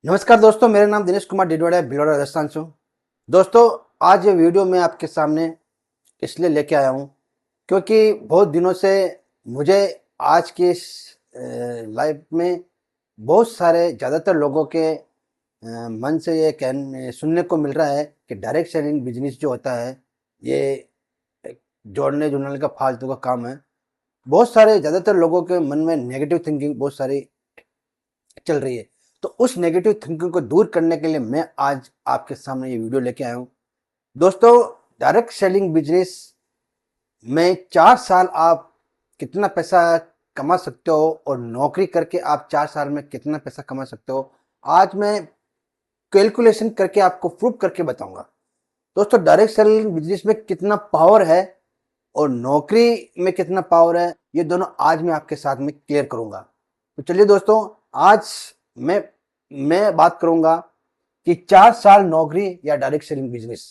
नमस्कार दोस्तों, मेरा नाम दिनेश कुमार डिडवाड़ा भिलवाड़ा राजस्थान से हूँ। दोस्तों, आज ये वीडियो मैं आपके सामने इसलिए लेके आया हूँ क्योंकि बहुत दिनों से मुझे आज की इस लाइफ में बहुत सारे ज़्यादातर लोगों के मन से ये सुनने को मिल रहा है कि डायरेक्ट सेलिंग बिजनेस जो होता है ये एक जोड़ने जुड़ने का फालतू का काम है। बहुत सारे ज़्यादातर लोगों के मन में नेगेटिव थिंकिंग बहुत सारी चल रही है। तो उस नेगेटिव थिंकिंग को दूर करने के लिए मैं आज आपके सामने ये वीडियो लेके आया हूँ। दोस्तों, डायरेक्ट सेलिंग बिजनेस में 4 साल आप कितना पैसा कमा सकते हो और नौकरी करके आप 4 साल में कितना पैसा कमा सकते हो, आज मैं कैलकुलेशन करके आपको प्रूव करके बताऊंगा। दोस्तों, डायरेक्ट सेलिंग बिजनेस में कितना पावर है और नौकरी में कितना पावर है, ये दोनों आज मैं आपके साथ में क्लियर करूंगा। तो चलिए दोस्तों, आज मैं मैं बात करूंगा कि 4 साल नौकरी या डायरेक्ट सेलिंग बिजनेस।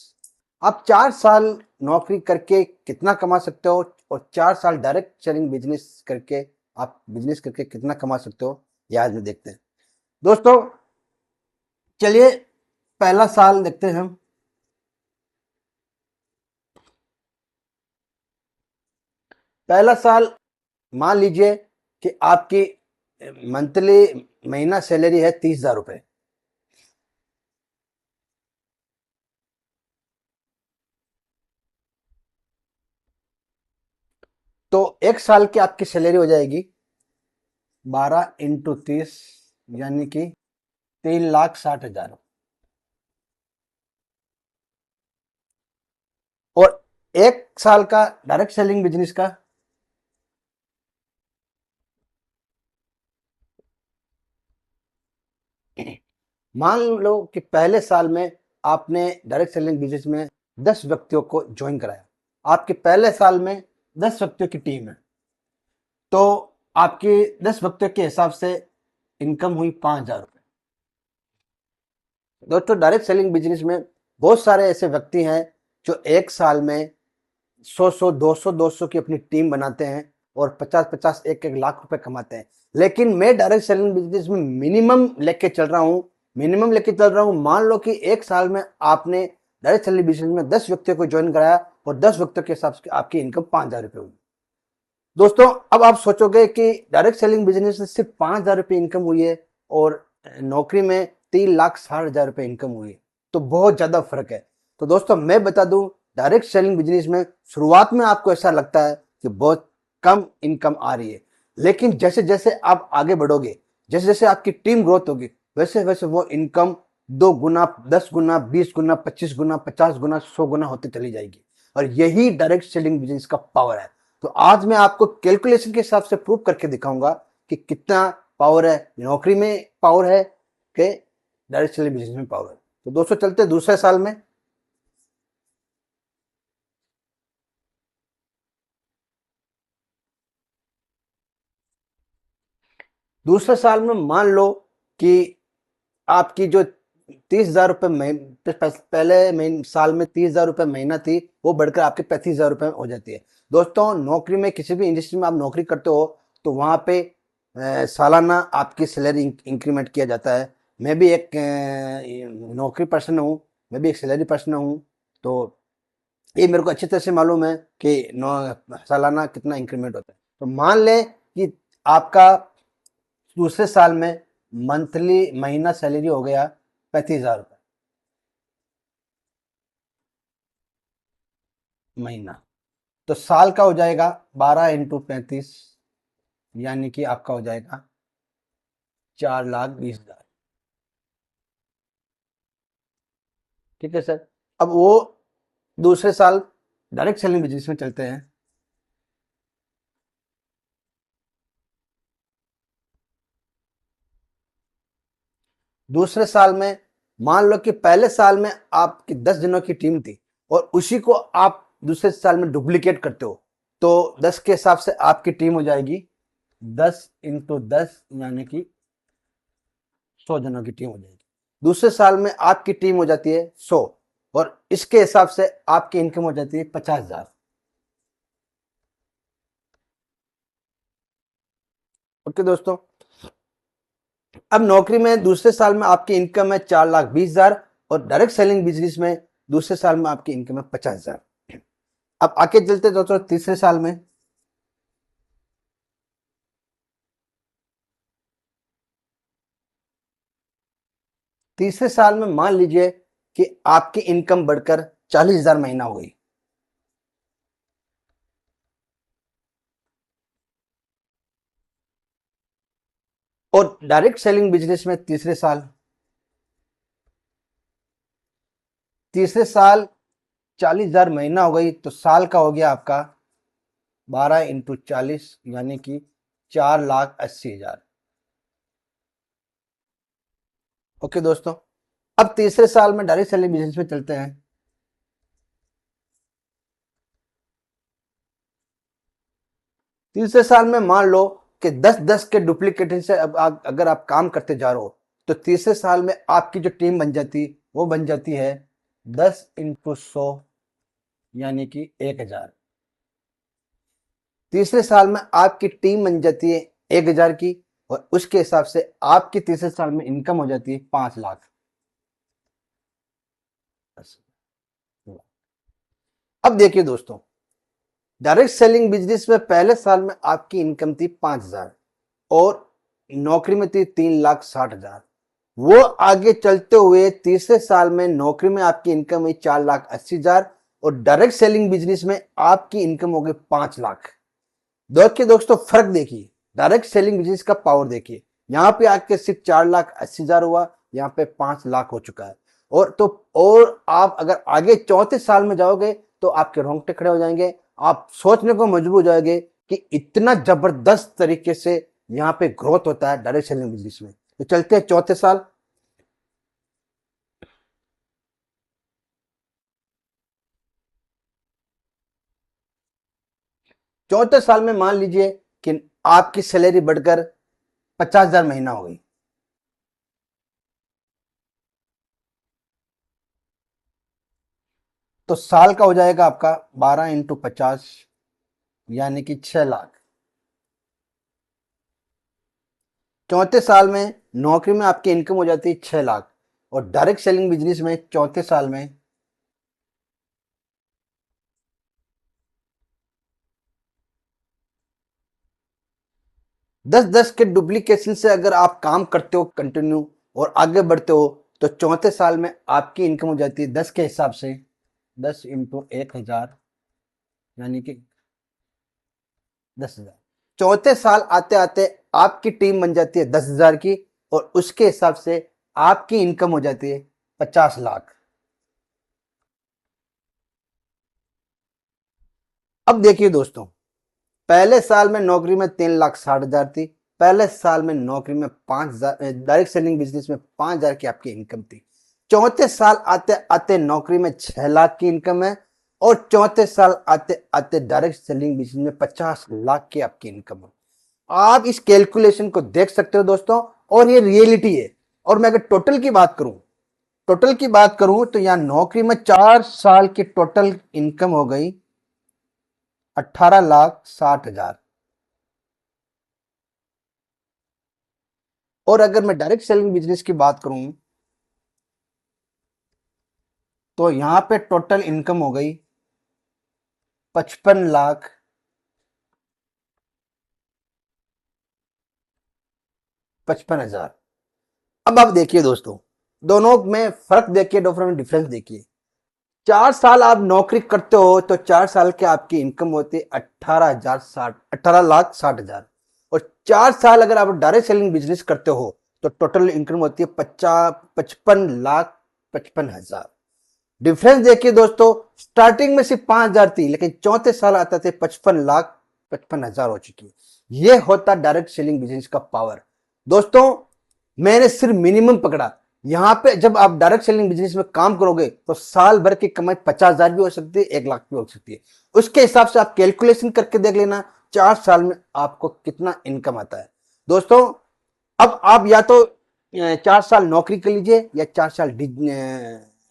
आप 4 साल नौकरी करके कितना कमा सकते हो और 4 साल डायरेक्ट सेलिंग बिजनेस करके आप बिजनेस करके कितना कमा सकते हो, ये आज में देखते हैं। दोस्तों, चलिए पहला साल देखते हैं हम। पहला साल मान लीजिए कि आपकी मंथली महीना सैलरी है 30,000 रुपये। तो एक साल की आपकी सैलरी हो जाएगी 12 × 30, यानी कि 3,60,000। और एक साल का डायरेक्ट सेलिंग बिजनेस का मान लो कि पहले साल में आपने डायरेक्ट सेलिंग बिजनेस में 10 व्यक्तियों को ज्वाइन कराया। आपके पहले साल में 10 व्यक्तियों की टीम है, तो आपकी 10 व्यक्तियों के हिसाब से इनकम हुई 5,000 रुपये। दोस्तों, डायरेक्ट सेलिंग बिजनेस में बहुत सारे ऐसे व्यक्ति हैं जो एक साल में 100 200 की अपनी टीम बनाते हैं और 50 एक एक लाख रुपए कमाते हैं। लेकिन मैं डायरेक्ट सेलिंग बिजनेस में मिनिमम लेके चल रहा हूं। मान लो कि एक साल में आपने डायरेक्ट सेलिंग बिजनेस में 10 व्यक्तियों को ज्वाइन कराया और 10 व्यक्तियों के हिसाब से आपकी इनकम 5,000 रुपये हुई। दोस्तों, अब आप सोचोगे कि डायरेक्ट सेलिंग बिजनेस से सिर्फ 5,000 रुपये इनकम हुई है और नौकरी में 3,60,000 रुपये इनकम हुई है, तो बहुत ज्यादा फर्क है। तो दोस्तों, मैं बता दूं, डायरेक्ट सेलिंग बिजनेस में शुरुआत में आपको ऐसा लगता है कि बहुत कम इनकम आ रही है, लेकिन जैसे जैसे आप आगे बढ़ोगे, जैसे जैसे आपकी टीम ग्रोथ होगी, वैसे वैसे वो इनकम 2 गुना, 10 गुना, 20 गुना, 25 गुना, 50 गुना, 100 गुना होती चली जाएगी। और यही डायरेक्ट सेलिंग बिजनेस का पावर है। तो आज मैं आपको कैलकुलेशन के हिसाब से प्रूव करके दिखाऊंगा कि कितना पावर है, नौकरी में पावर है कि डायरेक्ट सेलिंग बिजनेस में पावर है। तो दोस्तों, चलते दूसरे साल में। दूसरे साल में मान लो कि आपकी जो 30,000 रुपये पहले महीने साल में 30,000 रुपये महीना थी, वो बढ़कर आपके 35,000 रुपये हो जाती है। दोस्तों, नौकरी में किसी भी इंडस्ट्री में आप नौकरी करते हो तो वहां पे सालाना आपकी सैलरी इंक्रीमेंट किया जाता है। मैं भी एक नौकरी पर्सन हूँ, मैं भी एक सैलरी पर्सन हूँ। तो ये मेरे को अच्छी तरह से मालूम है कि सालाना कितना इंक्रीमेंट होता है। तो मान लें कि आपका दूसरे साल में मंथली महीना सैलरी हो गया 35,000 रुपये महीना। तो साल का हो जाएगा 12 × 35, यानी कि आपका हो जाएगा 4,20,000। ठीक है सर। अब वो दूसरे साल डायरेक्ट सेलिंग बिजनेस में चलते हैं। दूसरे साल में मान लो कि पहले साल में आपकी 10 जनों की टीम थी और उसी को आप दूसरे साल में डुप्लीकेट करते हो, तो 10 के हिसाब से आपकी टीम हो जाएगी 10 × 10, यानी कि 100 जनों की टीम हो जाएगी। दूसरे साल में आपकी टीम हो जाती है 100 और इसके हिसाब से आपकी इनकम हो जाती है 50,000। ओके दोस्तों, अब नौकरी में दूसरे साल में आपकी इनकम है 4,20,000 और डायरेक्ट सेलिंग बिजनेस में दूसरे साल में आपकी इनकम है 50,000। अब आगे चलते दोस्तों तीसरे साल में। तीसरे साल में मान लीजिए कि आपकी इनकम बढ़कर 40,000 महीना हो गई। और डायरेक्ट सेलिंग बिजनेस में तीसरे साल 40,000 महीना हो गई, तो साल का हो गया आपका 12 × 40 यानी कि 4,80,000। ओके दोस्तों, अब तीसरे साल में डायरेक्ट सेलिंग बिजनेस में चलते हैं। तीसरे साल में मान लो कि 10-10 के डुप्लीकेट से अब अगर आप काम करते जा रहे हो, तो तीसरे साल में आपकी जो टीम बन जाती वो बन जाती है 10 × 100 यानी कि 1,000। तीसरे साल में आपकी टीम बन जाती है 1,000 की, और उसके हिसाब से आपकी तीसरे साल में इनकम हो जाती है 5,00,000। अब देखिए दोस्तों, डायरेक्ट सेलिंग बिजनेस में पहले साल में आपकी इनकम थी 5,000 और नौकरी में थी 3,60,000। वो आगे चलते हुए तीसरे साल में नौकरी में आपकी इनकम हुई 4,80,000 और डायरेक्ट सेलिंग बिजनेस में आपकी इनकम हो गई 5,00,000। देखिए दोस्तों, फर्क देखिए, डायरेक्ट सेलिंग बिजनेस का पावर देखिए। यहाँ पे आके सिर्फ 4,80,000 हुआ, यहाँ पे 5,00,000 हो चुका है। और आप अगर आगे चौथे साल में जाओगे तो आपके रोंगटे खड़े हो जाएंगे, आप सोचने को मजबूर हो जाओगे कि इतना जबरदस्त तरीके से यहाँ पे ग्रोथ होता है डायरेक्ट सेलिंग बिजनेस में। तो चलते हैं चौथे साल। चौथे साल में मान लीजिए कि आपकी सैलरी बढ़कर 50,000 महीना हो गई। तो साल का हो जाएगा आपका 12 × 50 यानी कि 6,00,000। चौथे साल में नौकरी में आपकी इनकम हो जाती है 6,00,000 और डायरेक्ट सेलिंग बिजनेस में चौथे साल में 10-10 के डुप्लीकेशन से अगर आप काम करते हो कंटिन्यू और आगे बढ़ते हो, तो चौथे साल में आपकी इनकम हो जाती है 10 के हिसाब से 10 × 1,000 यानी कि 10,000। चौथे साल आते आते आपकी टीम बन जाती है 10,000 की और उसके हिसाब से आपकी इनकम हो जाती है 50,00,000। अब देखिए दोस्तों, पहले साल में नौकरी में 3,60,000 थी, पहले साल में नौकरी में 5,000, डायरेक्ट सेलिंग बिजनेस में 5,000 की आपकी इनकम थी। चौथे साल आते आते नौकरी में 6,00,000 की इनकम है और चौथे साल आते आते डायरेक्ट सेलिंग बिजनेस में 50,00,000 की आपकी इनकम है। आप इस कैलकुलेशन को देख सकते हो दोस्तों, और ये रियलिटी है। और मैं अगर टोटल की बात करूं तो यहां नौकरी में 4 साल की टोटल इनकम हो गई 18,60,000। और अगर मैं डायरेक्ट सेलिंग बिजनेस की बात करूं तो यहां पे टोटल इनकम हो गई 55,55,000। अब आप देखिए दोस्तों, दोनों में फर्क देखिए, दोनों में डिफरेंस देखिए। 4 साल आप नौकरी करते हो तो 4 साल की आपकी इनकम होती है 18,60,000 और 4 साल अगर आप डायरेक्ट सेलिंग बिजनेस करते हो तो टोटल इनकम होती है 55,55,000। डिफरेंस देखिए दोस्तों, स्टार्टिंग में सिर्फ 5,000 थी, लेकिन चौथे साल आते थे 55,55,000 हो चुकी है। ये होता डायरेक्ट सेलिंग बिजनेस का पावर। दोस्तों, मैंने सिर्फ मिनिमम पकड़ा। यहां पे जब आप डायरेक्ट सेलिंग बिजनेस में काम करोगे तो साल भर की कमाई 50,000 भी हो सकती है, 1,00,000 भी हो सकती है। उसके हिसाब से आप कैलकुलेशन करके देख लेना 4 साल में आपको कितना इनकम आता है। दोस्तों, अब आप या तो 4 साल नौकरी कर लीजिए या 4 साल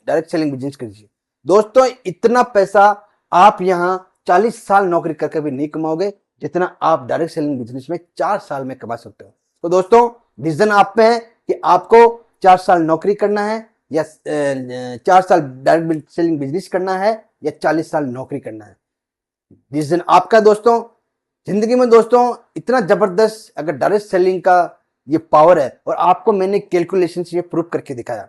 डायरेक्ट सेलिंग बिजनेस कर लीजिए। दोस्तों, इतना पैसा आप यहां 40 साल नौकरी करके भी नहीं कमाओगे जितना आप डायरेक्ट सेलिंग बिजनेस में 4 साल में कमा सकते हो। तो दोस्तों, डिसीजन आप पे है, कि आपको 4 साल नौकरी करना है या 4 साल डायरेक्ट सेलिंग बिजनेस करना है या 40 साल नौकरी करना है। डिसीजन आपका दोस्तों। जिंदगी में दोस्तों इतना जबरदस्त अगर डायरेक्ट सेलिंग का ये पावर है और आपको मैंने कैलकुलेशन से ये प्रूव करके दिखाया।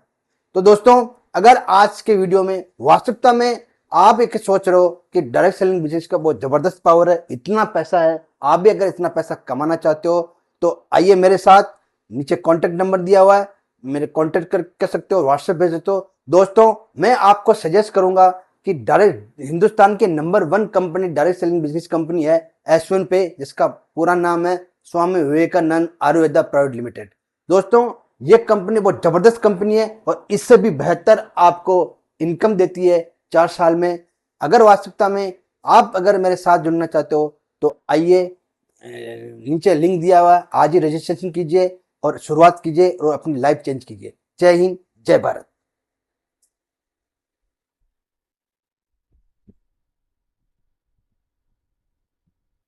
तो दोस्तों अगर आज के वीडियो में वास्तविकता में आप एक सोच रहे हो कि डायरेक्ट सेलिंग बिजनेस का बहुत जबरदस्त पावर है, इतना पैसा है, आप भी अगर इतना पैसा कमाना चाहते हो तो आइए मेरे साथ, नीचे कॉन्टेक्ट नंबर दिया हुआ है, मेरे कॉन्टेक्ट कर सकते हो, व्हाट्सएप भेज देते हो। दोस्तों मैं आपको सजेस्ट करूंगा कि डायरेक्ट हिंदुस्तान के number 1 company direct selling business company है एस1 पे, जिसका पूरा नाम है स्वामी विवेकानंद आयुर्वेदा प्राइवेट लिमिटेड। दोस्तों ये कंपनी बहुत जबरदस्त कंपनी है और इससे भी बेहतर आपको इनकम देती है 4 साल में। अगर वास्तविकता में आप अगर मेरे साथ जुड़ना चाहते हो तो आइए, नीचे लिंक दिया हुआ है, आज ही रजिस्ट्रेशन कीजिए और शुरुआत कीजिए और अपनी लाइफ चेंज कीजिए। जय हिंद, जय भारत।